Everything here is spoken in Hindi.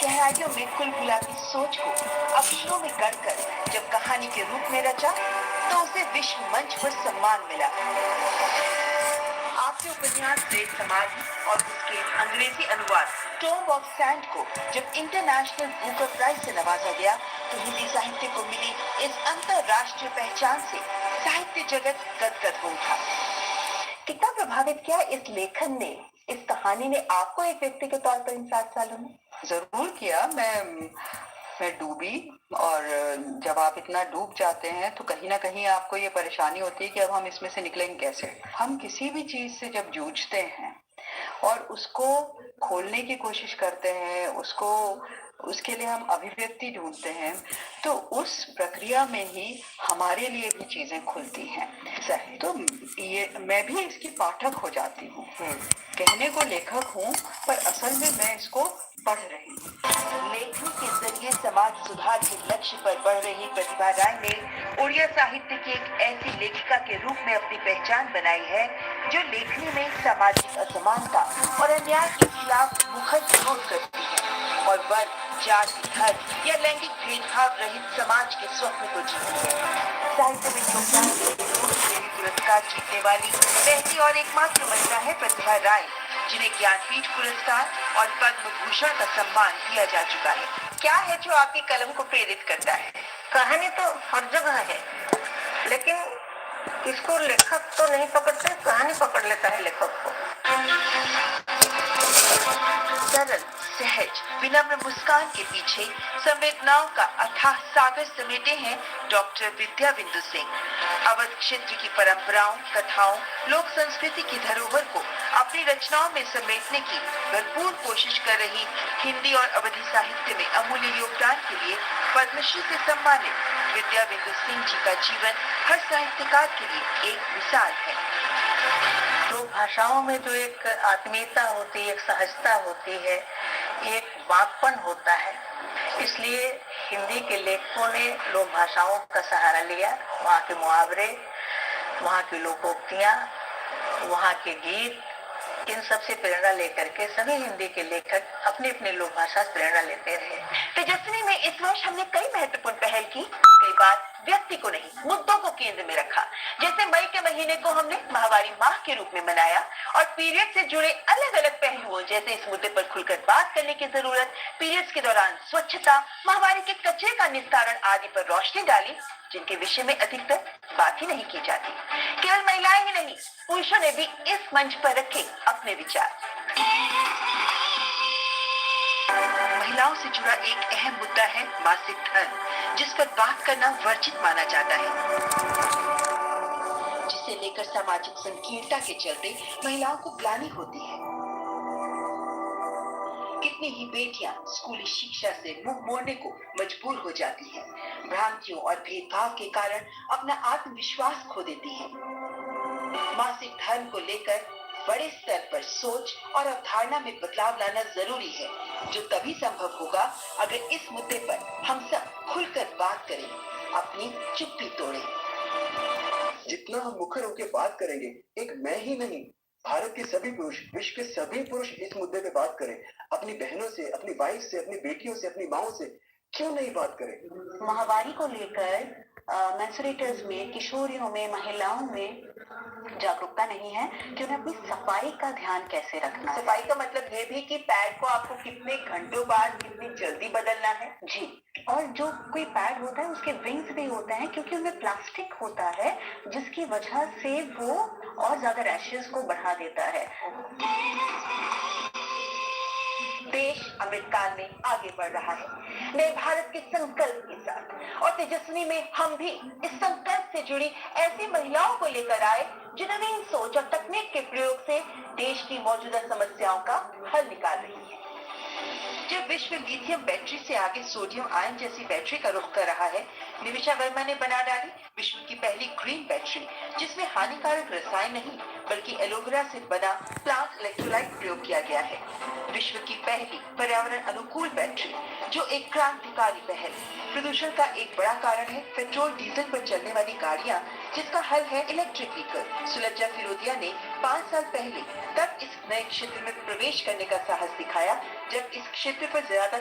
गहराइयों में कुलबुलाती सोच को अक्षरों में गढ़कर जब कहानी के रूप में रचा तो उसे विश्व मंच पर सम्मान मिला। आपके उपन्यास रेड समाधि और उसके अंग्रेजी अनुवाद टॉम्ब ऑफ सैंड को जब इंटरनेशनल बुकर प्राइज से नवाजा गया तो हिंदी साहित्य को मिली इस अंतरराष्ट्रीय पहचान से साहित्य जगत गदगद हो उठा। कितना प्रभावित किया इस लेखन ने, इस कहानी ने आपको एक व्यक्ति के तौर पर इन 7 सालों में? जरूर किया। मैं डूबी, और जब आप इतना डूब जाते हैं तो कहीं ना कहीं आपको ये परेशानी होती है कि अब हम इसमें से निकलेंगे कैसे। हम किसी भी चीज से जब जूझते हैं और उसको खोलने की कोशिश करते हैं, उसके लिए हम अभिव्यक्ति ढूंढते हैं, तो उस प्रक्रिया में ही हमारे लिए भी चीजें खुलती हैं। तो ये मैं भी इसकी पाठक हो जाती हूँ। कहने को लेखक हूँ पर असल में मैं इसको पढ़ रही हूँ। लेखनी के जरिए समाज सुधार के लक्ष्य पर बढ़ रही प्रतिभा राय ने उड़िया साहित्य की एक ऐसी लेखिका के रूप में अपनी पहचान बनाई है जो लेखनी में सामाजिक असमानता और अन्याय के खिलाफ मुखर विरोध करती है और वर्ग, जाति, धर्म या लैंगिक भेदभाव रहित समाज के स्वप्न को जीती है। साहित्य में योगदान के लिए पुरस्कार जीतने वाली पहली और एकमात्र महिला है प्रतिभा राय, जिन्हें ज्ञानपीठ पुरस्कार और पद्म भूषण का सम्मान दिया जा चुका है। क्या है जो आपकी कलम को प्रेरित करता है? कहानी तो हर जगह है, लेकिन इसको लेखक तो नहीं पकड़ते, कहानी पकड़ लेता है लेखक को। सरल, सहज, विनम्र मुस्कान के पीछे संवेदनाओं का अथाह सागर समेटे हैं डॉक्टर विद्या बिंदु सिंह। अवध क्षेत्र की परंपराओं, कथाओं, लोक संस्कृति की धरोहर को अपनी रचनाओं में समेटने की भरपूर कोशिश कर रही हिंदी और अवधी साहित्य में अमूल्य योगदान के लिए पद्मश्री से सम्मानित विद्या बिंदु सिंह जी का जीवन हर साहित्यकार के लिए एक मिसाल है। तो भाषाओं में जो एक आत्मीयता होती है, एक सहजता होती है, एक वाकपन होता है, इसलिए हिंदी के लेखकों ने लोक भाषाओं का सहारा लिया। वहाँ के मुहावरे, वहाँ की लोकोक्तियाँ, वहाँ के गीत, इन सब से प्रेरणा लेकर के सभी हिंदी के लेखक अपनी अपनी लोक भाषा से प्रेरणा लेते रहे। तेजस्विनी में इस वर्ष हमने कई महत्वपूर्ण पहल की। कई बार व्यक्ति को नहीं, मुद्दों को केंद्र में रखा। जैसे मई के महीने को हमने माहवारी माह के रूप में मनाया और पीरियड से जुड़े अलग अलग पहलुओं जैसे इस मुद्दे पर खुलकर बात करने की जरूरत, पीरियड्स के दौरान स्वच्छता, माहवारी के कचरे का निस्तारण आदि पर रोशनी डाली, जिनके विषय में अधिकतर बात ही नहीं की जाती। केवल महिलाएं ही नहीं, पुरुषों ने भी इस मंच पर रखे अपने विचार। महिलाओं से जुड़ा एक अहम मुद्दा है मासिक धर्म, जिस पर बात करना वर्जित माना जाता है, जिसे लेकर सामाजिक संकीर्णता के चलते महिलाओं को ग्लानि होती है। कितनी ही बेटियां स्कूली शिक्षा से मुंह मोड़ने को मजबूर हो जाती हैं, भ्रांतियों और भेदभाव के कारण अपना आत्मविश्वास खो देती हैं। मासिक धर्म को लेकर बड़े स्तर पर सोच और अवधारणा में बदलाव लाना जरूरी है, जो तभी संभव होगा अगर इस मुद्दे पर हम सब खुलकर बात करें, अपनी चुप्पी तोड़ें। जितना हम मुखर होकर बात करेंगे, एक मैं ही नहीं, भारत के सभी पुरुष, विश्व के सभी पुरुष इस मुद्दे पे बात करें, अपनी बहनों से, अपनी वाइफ से, अपनी बेटियों से, अपनी माओ से क्यों नहीं बात करें? माहवारी को लेकर मेंस्ट्रुएटर्स में, किशोरियों में, महिलाओं में जागरूकता नहीं है कि उन्हें अपनी सफाई का ध्यान कैसे रखना है। सफाई का मतलब ये भी कि पैड को आपको कितने घंटों बाद कितनी जल्दी बदलना है। जी, और जो कोई पैड होता है उसके विंग्स भी होते हैं, क्योंकि उनमें प्लास्टिक होता है, जिसकी वजह से वो और ज्यादा रैशेस को बढ़ा देता है। देश अमृतकाल में आगे बढ़ रहा है नए भारत के संकल्प के साथ, और तेजस्विनी में हम भी इस संकल्प से जुड़ी ऐसी महिलाओं को लेकर आए जो नवीन सोच और तकनीक के प्रयोग से देश की मौजूदा समस्याओं का हल निकाल रही है। जब विश्व लिथियम बैटरी से आगे सोडियम आयन जैसी बैटरी का रुख कर रहा है, निमिषा वर्मा ने बना डाली विश्व की पहली ग्रीन बैटरी, जिसमें हानिकारक रसायन नहीं बल्कि एलोवेरा से बना प्लांट इलेक्ट्रोलाइट प्रयोग किया गया है। विश्व की पहली पर्यावरण अनुकूल बैटरी, जो एक क्रांतिकारी पहल। प्रदूषण का एक बड़ा कारण है पेट्रोल डीजल पर चलने वाली गाड़ियां, जिसका हल है इलेक्ट्रिक व्हीकल। सुलज्जा फिरोदिया ने 5 साल पहले तब इस नए क्षेत्र में प्रवेश करने का साहस दिखाया जब इस क्षेत्र पर ज्यादा